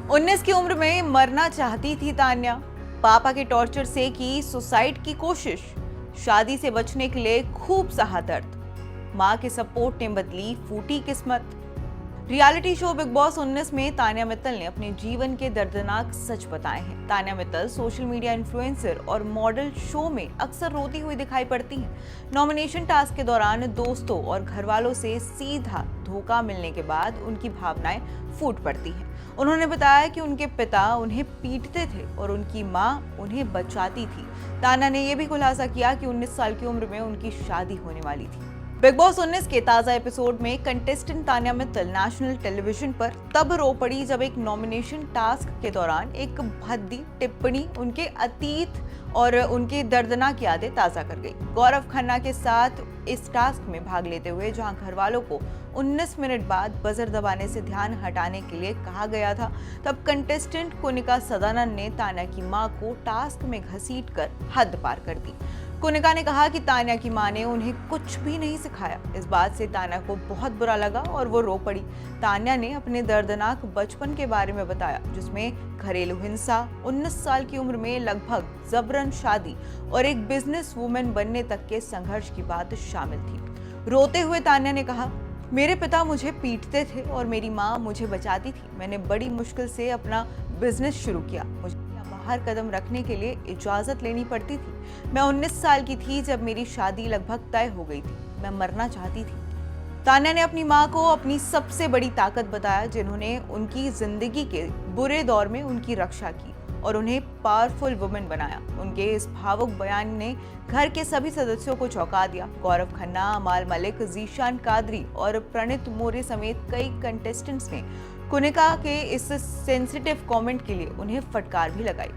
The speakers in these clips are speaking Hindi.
19 की उम्र में मरना चाहती थी तान्या। पापा के टॉर्चर से की सुसाइड की कोशिश। शादी से बचने के लिए खूब सहा दर्द। मां के सपोर्ट ने बदली फूटी किस्मत। रियलिटी शो बिग बॉस 19 में तान्या मित्तल ने अपने जीवन के दर्दनाक सच बताए हैं। Tanya Mittal social media influencer और मॉडल शो में अक्सर रोती हुई दिखाई पड़ती हैं। नॉमिनेशन टास्क के दौरान दोस्तों और घरवालों से सीधा धोखा मिलने के बाद उनकी भावनाएं फूट पड़ती हैं। उन्होंने बताया कि उनके पिता उन्हें पीटते थे और उनकी मां उन्हें बचाती थी। तान्या ने यह भी खुलासा किया कि 19 साल की उम्र में उनकी शादी होने वाली थी। बिग बॉस 19 के ताजा एपिसोड में contestant Tanya Mittal national television पर तब रो पड़ी जब एक नॉमिनेशन टास्क के दौरान एक भद्दी टिप्पणी उनके अतीत और उनकी दर्दनाक यादें ताजा कर गई। गौरव खन्ना के साथ इस टास्क में भाग लेते हुए जहां घरवालों को 19 मिनट बाद बजर दबाने से ध्यान हटाने के लिए कहा गया था, तब कंटेस्टेंट कुनिका सदानंद ने तान्या की मां को टास्क में घसीटकर हद पार कर दी। कुनिका ने कहा कि तान्या की मां ने उन्हें कुछ भी नहीं सिखाया। इस बात से तान्या को बहुत बुरा लगा और वो रो पड़ी। तान्या ने अपने दर्दनाक बचपन के बारे में बताया, जिसमें घरेलू हिंसा, 19 साल की उम्र में लगभग जबरन शादी और एक बिजनेस वुमेन बनने तक के संघर्ष की बात शामिल थी। रोते हुए तान्या ने कहा, मेरे पिता मुझे पीटते थे और मेरी माँ मुझे बचाती थी। मैंने बड़ी मुश्किल से अपना बिजनेस शुरू किया। मुझे बाहर कदम रखने के लिए इजाजत लेनी पड़ती थी। मैं 19 साल की थी जब मेरी शादी लगभग तय हो गई थी। मैं मरना चाहती थी। तान्या ने अपनी मां को अपनी सबसे बड़ी ताकत बताया, जिन्होंने उनकी जिंदगी के बुरे दौर में उनकी रक्षा की और उन्हें पावरफुल वुमेन बनाया। उनके इस भावुक बयान ने घर के सभी सदस्यों को चौंका दिया। गौरव खन्ना, अमाल मलिक, जीशान कादरी और प्रणीत मोरे समेत कई कंटेस्टेंट्स ने कुनिका के इस सेंसिटिव कमेंट के लिए उन्हें फटकार भी लगाई।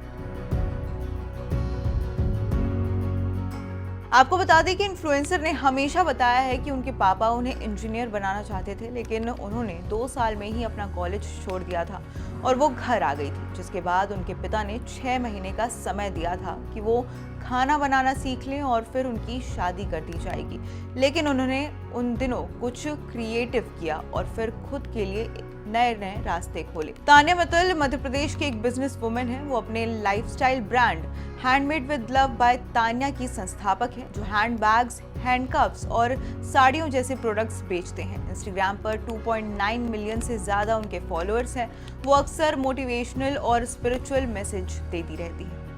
आपको बता दें कि इन्फ्लुएंसर ने हमेशा बताया है कि उनके पापा उन्हें इंजीनियर बनाना चाहते थे, लेकिन उन्होंने 2 साल में ही अपना कॉलेज छोड़ दिया था और वो घर आ गई थी, जिसके बाद उनके पिता ने 6 महीने का समय दिया था कि वो खाना बनाना सीख लें और फिर उनकी शादी कर दी जाएगी। लेकिन उन्होंने उन दिनों कुछ क्रिएटिव किया और फिर खुद के लिए नए नए रास्ते खोले। तान्या मित्तल मध्य प्रदेश की एक बिजनेस वुमेन है। वो अपने lifestyle brand handmade with love by Tanya की संस्थापक है, जो हैंडबैग्स, हैंडकफ्स और साड़ियों जैसे प्रोडक्ट्स बेचते हैं। इंस्टाग्राम पर 2.9 मिलियन से ज्यादा उनके फॉलोअर्स हैं। वो अक्सर मोटिवेशनल और स्पिरिचुअल मैसेज देती रहती है।